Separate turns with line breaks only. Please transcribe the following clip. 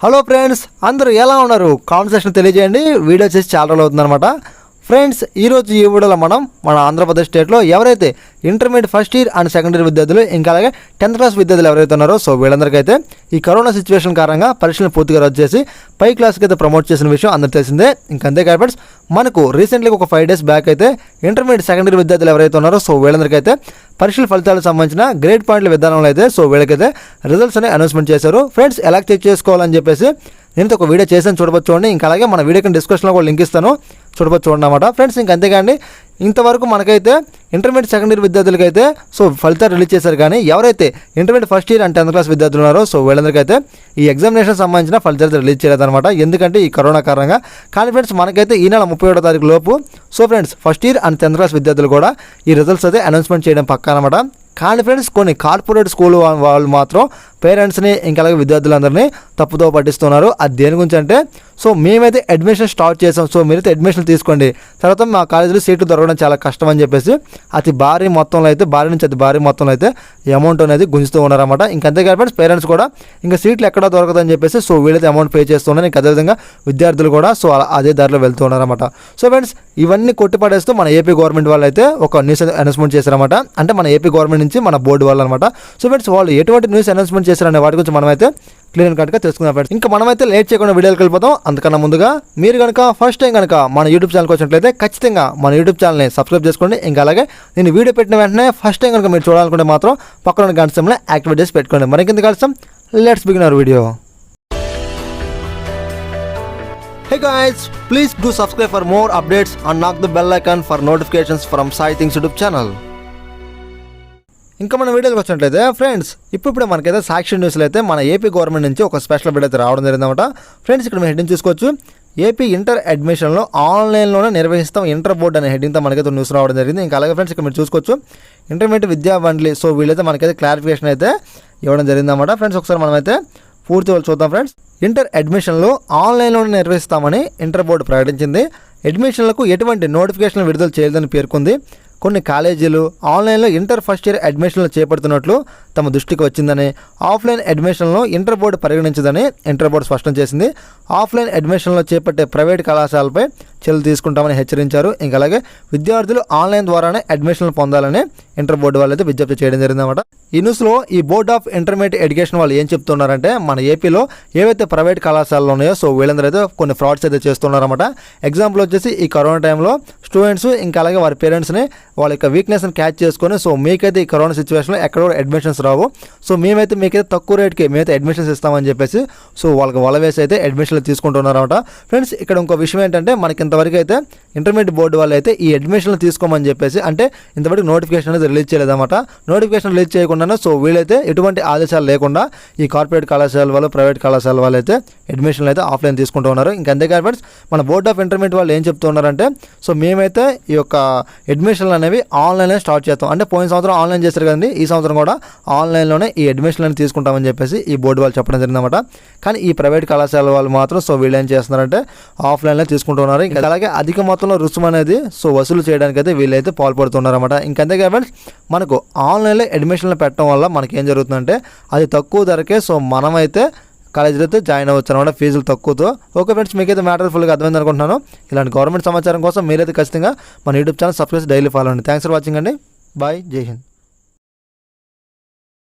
Hello friends, అందరూ ఎలా ఉన్నారు? కామెంట్ సెక్షన్ తెలియజేయండి. వీడియో చేసి చాలా రోజులు అవుతుందన్నమాట. ఫ్రెండ్స్, ఈరోజు ఈ వీడియోలో మనం మన ఆంధ్రప్రదేశ్ స్టేట్లో ఎవరైతే intermediate first year and second year విద్యార్థులు ఇంకా అలాగే 10th క్లాస్ విద్యార్థులు ఎవరైతే ఉన్నారో సో వీళ్ళందరికైతే ఈ కరోనా సిచ్యువేషన్ కారణంగా పరీక్షలు పూర్తిగా రద్దు చేసి పై క్లాస్కి అయితే ప్రమోట్ చేసిన విషయం అందరికీ తెలిసిందే. ఇంకంతేకాదు ఫ్రెండ్స్, మనకు రీసెంట్లీ ఒక 5 days బ్యాక్ అయితే ఇంటర్మీడియట్ సెకండ్ ఇయర్ విద్యార్థులు ఎవరైతే ఉన్నారో సో వీళ్ళందరికైతే పరీక్షల ఫలితాలకు సంబంధించిన గ్రేడ్ పాయింట్ల విధానంలో అయితే సో వీళ్ళకైతే రిజల్ట్స్ అనేవి అనౌన్స్మెంట్ చేశారు. ఫ్రెండ్స్, ఎలా చెక్ చేసుకోవాలని చెప్పేసి నేను ఒక వీడియో చేశాను, చూడవచ్చు చూడండి. ఇంకా అలాగే మన వీడియో కింద డిస్క్రిప్షన్లో కూడా లింక్ ఇస్తాను, చూడవచ్చు చూడండి అన్నమాట. ఫ్రెండ్స్, ఇంకా అంతేకాండి, ఇంతవరకు మనకైతే ఇంటర్మీడియట్ సెకండ్ ఇయర్ విద్యార్థులకి అయితే సో ఫలితాలు రిలీజ్ చేశారు. కానీ ఎవరైతే intermediate first year and 10th class విద్యార్థులు ఉన్నారో సో వీళ్ళందరికైతే ఈ ఎగ్జామినేషన్ సంబంధించిన ఫలితాలు రిలీజ్ చేయలేదన్నమాట. ఎందుకంటే ఈ కరోనా కారణంగా. కానీ ఫ్రెండ్స్, మనకైతే ఈ నెల 31వ తారీఖు లోపు so friends first year and 10th class విద్యార్థులు కూడా ఈ రిజల్ట్స్ అయితే అనౌన్స్మెంట్ చేయడం పక్కా అనమాట. కానీ ఫ్రెండ్స్, కొన్ని కార్పొరేట్ స్కూల్ వాళ్ళు మాత్రం పేరెంట్స్ని ఇంకా అలాగే విద్యార్థులందరినీ తప్పుతో పట్టిస్తున్నారు. అది దేని గురించి అంటే, సో మేమైతే అడ్మిషన్ స్టార్ట్ చేసాం, సో మీరైతే అడ్మిషన్ తీసుకోండి, తర్వాత మా కాలేజీలో సీట్లు దొరకడం చాలా కష్టం అని చెప్పేసి భారీ మొత్తంలో అయితే భారీ మొత్తంలో అయితే అమౌంట్ అనేది గుంజుతూ ఉన్నారన్నమాట. ఇంకంతేకాదు ఫ్రెండ్స్, పేరెంట్స్ కూడా ఇంకా సీట్లు ఎక్కడా దొరకదని చెప్పేసి సో వీళ్ళైతే అమౌంట్ పే చేస్తున్నారు. ఇంకా అదేవిధంగా విద్యార్థులు కూడా సో అదే దారిలో వెళ్తూ ఉన్నారన్నమాట. సో ఫ్రెండ్స్, ఇవన్నీ కొట్టిపడేస్తూ మన ఏపీ గవర్నమెంట్ వాళ్ళు అయితే ఒక న్యూస్ అనౌన్స్మెంట్ చేశారన్నమాట. అంటే మన ఏపీ గవర్నమెంట్ నుంచి మన బోర్డు వాళ్ళు అనమాట. సో ఫ్రెండ్స్, వాళ్ళు ఎటువంటి న్యూస్ అనౌన్స్మెంట్ చేశారనే వాటి గురించి మనమైతే క్లియర్ అండ్ కట్గా తెలుసుకుందాం ఫ్రెండ్స్. ఇంకా మనమైతే లేట్ చేయకుండా వీడియోకి వెళ్ళిపోతాం. అంతకన్నా ముందుగా మీరు కనుక ఫస్ట్ టైం కనుక మన యూట్యూబ్ ఛానల్కి వచ్చినట్లయితే ఖచ్చితంగా మన యూట్యూబ్ ఛానల్ని సబ్స్క్రైబ్ చేసుకోండి. ఇంకా అలాగే నేను వీడియో పెట్టిన వెంటనే ఫస్ట్ టైం కనుక మీరు చూడాలనుకుంటే మాత్రం పక్కన గంట సింబల్ని యాక్టివేట్ చేసి పెట్టుకోండి. మరికింత కలిసాం, let's begin our video. Hey guys, please do subscribe for more updates and knock the bell icon for notifications from Sai Things YouTube channel. ఇంకా మన వీడియోకి వచ్చినట్లయితే ఫ్రెండ్స్, ఇప్పుడే మనకైతే సాక్షి న్యూస్లో అయితే మన ఏపీ గవర్నమెంట్ నుంచి ఒక స్పెషల్ వీడియో అయితే రావడం జరిగిందన్నమాట. ఫ్రెండ్స్, ఇక్కడ మీరు హెడ్డింగ్ చూసుకోవచ్చు. ఏపీ ఇంటర్ అడ్మిషన్లో ఆన్లైన్లోనే నిర్వహిస్తాం ఇంటర్ బోర్డు అనే హెడ్డింగ్తో మనకైతే న్యూస్ రావడం జరిగింది. ఇంకా అలాగే ఫ్రెండ్స్, ఇక్కడ మీరు చూసుకోవచ్చు ఇంటర్మీడియట్ విద్యా బండ్లి, సో వీళ్ళైతే మనకైతే క్లారిఫికేషన్ అయితే ఇవ్వడం జరిగిందన్నమాట. ఫ్రెండ్స్, ఒకసారి మనమైతే పూర్తి వాళ్ళు చూద్దాం. ఫ్రెండ్స్, ఇంటర్ అడ్మిషన్లో ఆన్లైన్లోనే నిర్వహిస్తామని ఇంటర్ బోర్డు ప్రకటించింది. అడ్మిషన్లకు ఎటువంటి నోటిఫికేషన్లు విడుదల చేయలేదని పేర్కొంది. కొన్ని కాలేజీలు ఆన్లైన్లో ఇంటర్ ఫస్ట్ ఇయర్ అడ్మిషన్లు చేపడుతున్నట్లు తమ దృష్టికి వచ్చిందని, ఆఫ్లైన్ అడ్మిషన్లో ఇంటర్ బోర్డు పరిగణించదని ఇంటర్ బోర్డు స్పష్టం చేసింది. ఆఫ్లైన్ అడ్మిషన్లో చేపట్టే ప్రైవేట్ కళాశాలపై చర్యలు తీసుకుంటామని హెచ్చరించారు. ఇంకా అలాగే విద్యార్థులు ఆన్లైన్ ద్వారానే అడ్మిషన్లు పొందాలని ఇంటర్ బోర్డు వాళ్ళు అయితే విజ్ఞప్తి చేయడం జరిగిందన్నమాట. ఈ న్యూస్లో ఈ బోర్డ్ ఆఫ్ ఇంటర్మీడియట్ ఎడ్యుకేషన్ వాళ్ళు ఏం చెప్తున్నారంటే, మన ఏపీలో ఏవైతే ప్రైవేట్ కళాశాలలు ఉన్నాయో సో వీళ్ళందరూ అయితే కొన్ని ఫ్రాడ్స్ అయితే చేస్తున్నారన్నమాట. ఎగ్జాంపుల్ వచ్చేసి ఈ కరోనా టైంలో స్టూడెంట్స్ ఇంకా అలాగే వారి పేరెంట్స్ని వాళ్ళ యొక్క వీక్నెస్ని క్యాచ్ చేసుకొని సో మీకైతే ఈ కరోనా సిచ్యువేషన్లో ఎక్కడ కూడా అడ్మిషన్స్ రావు, సో మేమైతే మీకైతే తక్కువ రేట్కి మేమైతే అడ్మిషన్స్ ఇస్తామని చెప్పేసి సో వాళ్ళకి వల వేసి అయితే అడ్మిషన్లు తీసుకుంటున్నారన్నమాట. ఫ్రెండ్స్, ఇక్కడ ఇంకో విషయం ఏంటంటే, మనకి ఇంతవరకు అయితే ఇంటర్మీడియట్ బోర్డు వాళ్ళు అయితే ఈ అడ్మిషన్లు తీసుకోమని చెప్పేసి అంటే ఇంతవరకు నోటిఫికేషన్ అనేది రిలీజ్ చేయలేదన్నమాట. నోటిఫికేషన్ రిలీజ్ చేయకుండానే సో వీళ్ళైతే ఎటువంటి ఆదేశాలు లేకుండా ఈ కార్పొరేట్ కళాశాల వాళ్ళు ప్రైవేట్ కళాశాల వాళ్ళు అయితే అడ్మిషన్లు అయితే ఆఫ్లైన్ తీసుకుంటూ ఉన్నారు. ఇంకా అంతేకాదు ఫ్రెండ్స్, మన బోర్డ్ ఆఫ్ ఇంటర్మీడియట్ వాళ్ళు ఏం చెప్తున్నారంటే, సో మేమైతే ఈ యొక్క అడ్మిషన్లు అనేవి ఆన్లైన్లో స్టార్ట్ చేస్తాం. అంటే పోయిన సంవత్సరం ఆన్లైన్ చేశారు కదండి, ఈ సంవత్సరం కూడా ఆన్లైన్లోనే ఈ అడ్మిషన్లను తీసుకుంటామని చెప్పేసి ఈ బోర్డు వాళ్ళు చెప్పడం జరిగిందన్నమాట. కానీ ఈ ప్రైవేట్ కళాశాల వాళ్ళు మాత్రం సో వీళ్ళు ఏం చేస్తున్నారంటే ఆఫ్లైన్లో తీసుకుంటున్నారు. ఇంకా అలాగే అధిక మొత్తంలో రుసుము అనేది సో వసూలు చేయడానికి అయితే వీళ్ళైతే పాల్పడుతున్నారన్నమాట. ఇంకంతేకాదు ఫ్రెండ్స్, మనకు ఆన్లైన్లో అడ్మిషన్లు పెట్టడం వల్ల మనకి ఏం జరుగుతుందంటే అది తక్కువ ధరకే సో మనమైతే కాలేజీలో అయితే జాయిన్ అవ్వచ్చు అనమాట, ఫీజులు తక్కువతో. ఓకే ఫ్రెండ్స్, మీకైతే మ్యాటర్ ఫుల్గా అర్థమైంది అనుకుంటున్నాను. ఇలాంటి గవర్నమెంట్ సమాచారం కోసం మీరైతే ఖచ్చితంగా మన YouTube channel subscribe daily follow అండి. థ్యాంక్స్ ఫర్ వాచింగ్ అండి. బాయ్, జై హింద్.